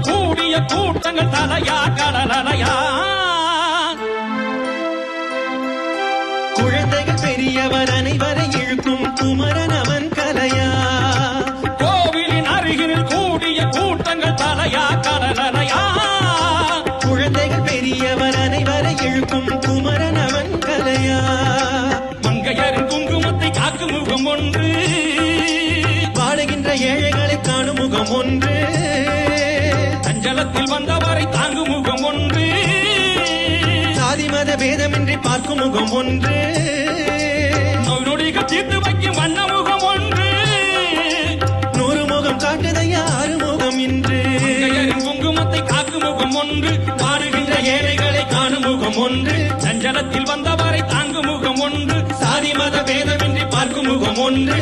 கூடிய கூட்டங்கள் தலையா கடலையா. குழந்தைகள் பெரியவர் அனைவரை இழுக்கும் குமரன் அவன் கலையா. கோவிலின் அருகினில் கூடிய கூட்டங்கள் தலையா கடலையா. குழந்தைகள் பெரியவர் அனைவரை இழுக்கும் குமரன் அவன் கலையா. மங்கையரின் குங்குமத்தை காக்கும் முகம் ஒன்று, வாழுகின்ற ஏழைகளை காணும் முகம் ஒன்று, அஞ்சலத்தில் வந்தவரை தாங்கும் முகம் ஒன்று, சாதி மத பேதமின்றி பார்க்கும் முகம் ஒன்று, நோய் நொடிகள் தீர்த்து வைக்கும் வண்ண முகம் ஒன்று, 100 முகம் காட்டுதையா 6 முகம் இன்று. மங்கையரின் குங்குமத்தை காக்கும் முகம் ஒன்று, வாழுகின்ற ஏழைகளை காணும் முகம் ஒன்று, அஞ்சலத்தில் வந்தவரை தாங்கும் முகம் ஒன்று, சாதி மத பேதமின்றி பார்க்கும் முகம் ஒன்று,